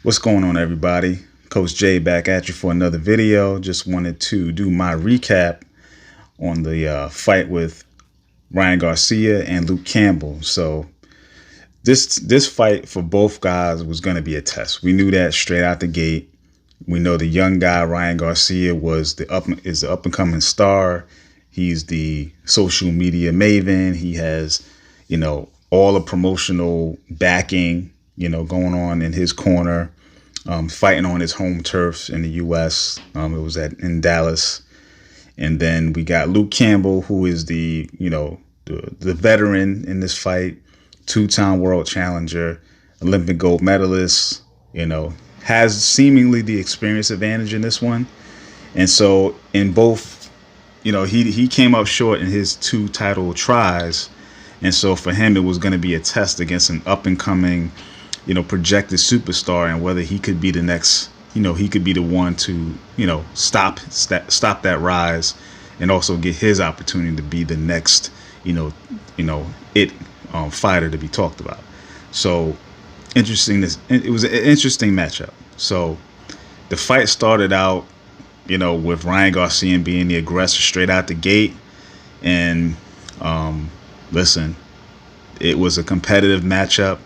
What's going on, everybody? Coach Jay back at you for another video. Just wanted to do my recap on the fight with Ryan Garcia and Luke Campbell. So this fight for both guys was going to be a test. We knew that straight out the gate. We know the young guy Ryan Garcia is the up and coming star. He's the social media maven. He has, all the promotional backing, going on in his corner, fighting on his home turf in the U.S. It was in Dallas. And then we got Luke Campbell, who is the veteran in this fight, two-time world challenger, Olympic gold medalist, has seemingly the experience advantage in this one. And so in both, he came up short in his two title tries. And so for him, it was going to be a test against an up-and-coming, projected superstar, and whether he could be the next, he could be the one to, stop that rise, and also get his opportunity to be the next, fighter to be talked about. So interesting. It was an interesting matchup. So the fight started out, with Ryan Garcia being the aggressor straight out the gate, and listen, it was a competitive matchup.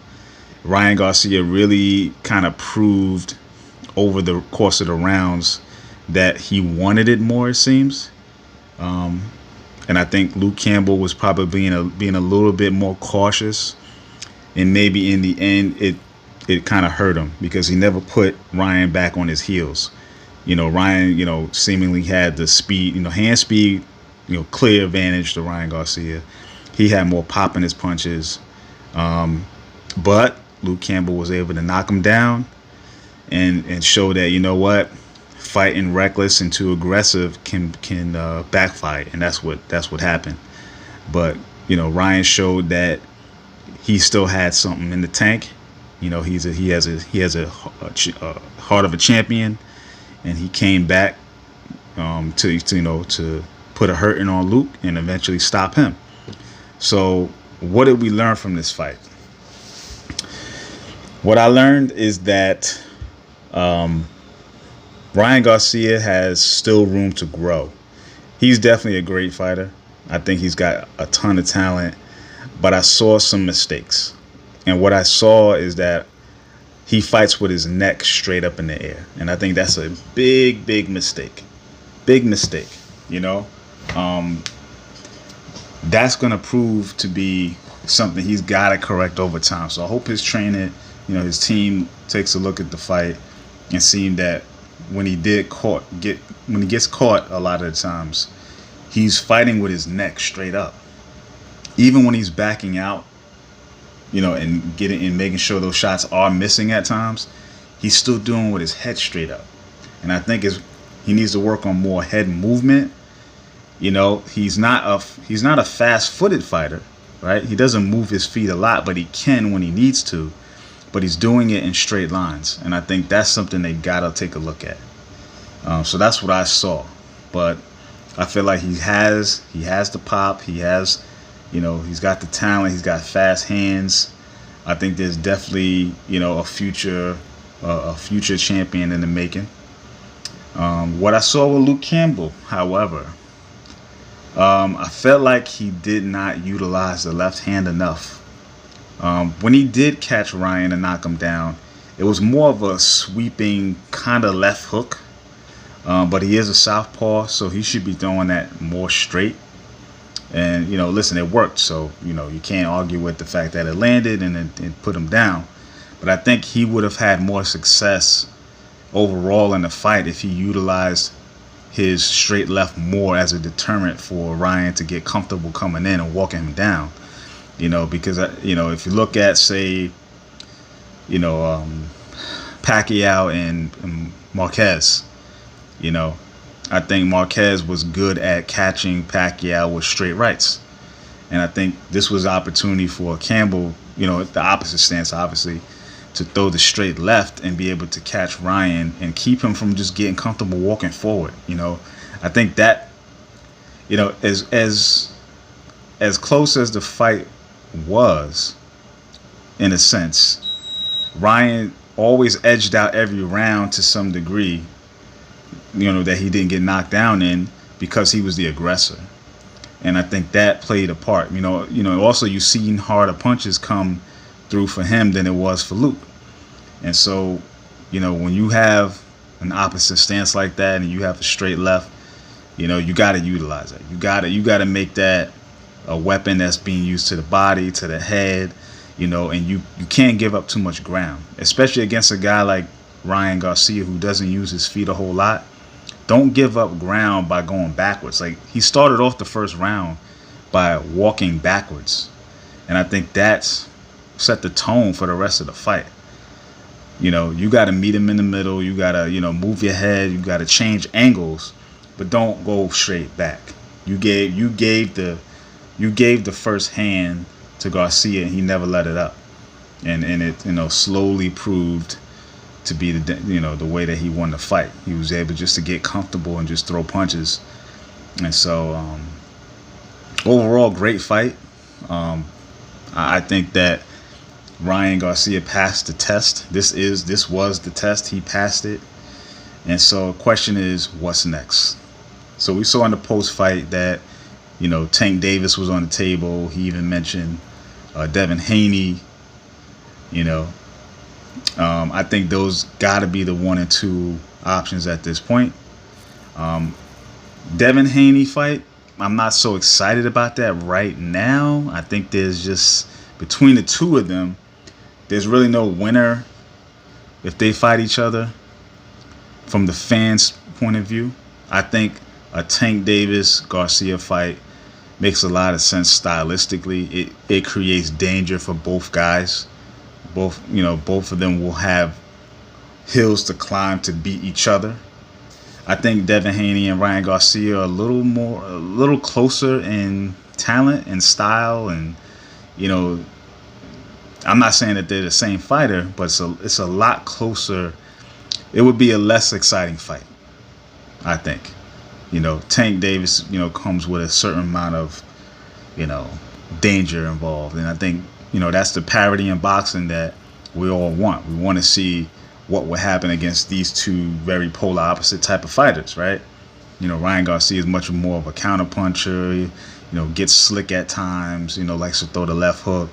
Ryan Garcia really kind of proved over the course of the rounds that he wanted it more, it seems. And I think Luke Campbell was probably being a little bit more cautious. And maybe in the end, it kind of hurt him because he never put Ryan back on his heels. Ryan, seemingly had the speed, hand speed, clear advantage to Ryan Garcia. He had more pop in his punches. But Luke Campbell was able to knock him down and show that, fighting reckless and too aggressive can backfire, and that's what happened. But Ryan showed that he still had something in the tank. He has a heart of a champion, and he came back to put a hurting on Luke and eventually stop him. So what did we learn from this fight? What I learned is that Ryan Garcia has still room to grow. He's definitely a great fighter. I think he's got a ton of talent, but I saw some mistakes. And what I saw is that he fights with his neck straight up in the air. And I think that's a big, big mistake. Big mistake, That's going to prove to be something he's got to correct over time. So I hope his training, his team takes a look at the fight and seeing that when he gets caught a lot of the times, he's fighting with his neck straight up. Even when he's backing out, and making sure those shots are missing at times, he's still doing with his head straight up. And I think he needs to work on more head movement. He's not a fast-footed fighter, right? He doesn't move his feet a lot, but he can when he needs to. But he's doing it in straight lines, and I think that's something they gotta take a look at. So that's what I saw. But I feel like he has the pop. He has, he's got the talent. He's got fast hands. I think there's definitely, a future champion in the making. What I saw with Luke Campbell, however, I felt like he did not utilize the left hand enough. When he did catch Ryan and knock him down, it was more of a sweeping kind of left hook. But he is a southpaw, so he should be throwing that more straight. And, listen, it worked. So, you can't argue with the fact that it landed and it put him down. But I think he would have had more success overall in the fight if he utilized his straight left more as a deterrent for Ryan to get comfortable coming in and walking him down. Because, if you look at, say, Pacquiao and Marquez, I think Marquez was good at catching Pacquiao with straight rights. And I think this was an opportunity for Campbell, the opposite stance, obviously, to throw the straight left and be able to catch Ryan and keep him from just getting comfortable walking forward. I think that, as close as the fight was, in a sense, Ryan always edged out every round to some degree, that he didn't get knocked down in, because he was the aggressor. And I think that played a part. Also you've seen harder punches come through for him than it was for Luke. And so, when you have an opposite stance like that and you have a straight left, you got to utilize it. You got to make that a weapon that's being used to the body, to the head, and you can't give up too much ground, especially against a guy like Ryan Garcia, who doesn't use his feet a whole lot. Don't give up ground by going backwards. Like, he started off the first round by walking backwards. And I think that's set the tone for the rest of the fight. You got to meet him in the middle. You got to, move your head. You got to change angles, but don't go straight back. You gave the first hand to Garcia, and he never let it up. And it, slowly proved to be the way that he won the fight. He was able just to get comfortable and just throw punches. And so overall, great fight. I think that Ryan Garcia passed the test. This was the test. He passed it. And so the question is, what's next? So we saw in the post fight that Tank Davis was on the table. He even mentioned Devin Haney. I think those got to be the 1 and 2 options at this point. Devin Haney fight, I'm not so excited about that right now. I think there's just, between the two of them, there's really no winner if they fight each other from the fans' point of view. I think a Tank Davis Garcia fight makes a lot of sense stylistically. It creates danger for both guys. Both of them will have hills to climb to beat each other. I think Devin Haney and Ryan Garcia are a little closer in talent and style, and I'm not saying that they're the same fighter, but it's a lot closer. It would be a less exciting fight, I think. Tank Davis, comes with a certain amount of, danger involved, and I think that's the parity in boxing that we all want. We want to see what would happen against these two very polar opposite type of fighters, right? Ryan Garcia is much more of a counterpuncher, gets slick at times, likes to throw the left hook.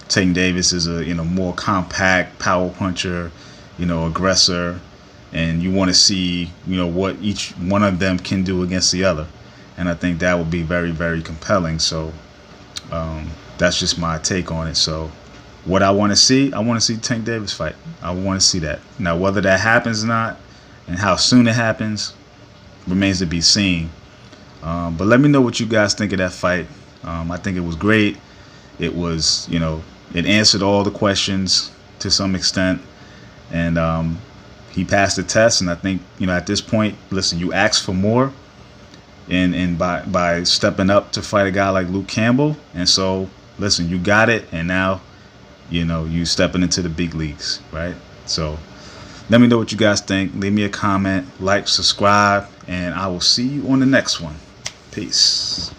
Tank Davis is a, more compact power puncher, aggressor, and you want to see, what each one of them can do against the other. And I think that would be very, very compelling. So that's just my take on it. So what I want to see Tank Davis fight. I want to see that. Now, whether that happens or not and how soon it happens remains to be seen. But let me know what you guys think of that fight. I think it was great. It was, it answered all the questions to some extent. And he passed the test. And I think, at this point, listen, you asked for more. And by stepping up to fight a guy like Luke Campbell. And so, listen, you got it. And now, you stepping into the big leagues, right? So let me know what you guys think. Leave me a comment, like, subscribe, and I will see you on the next one. Peace.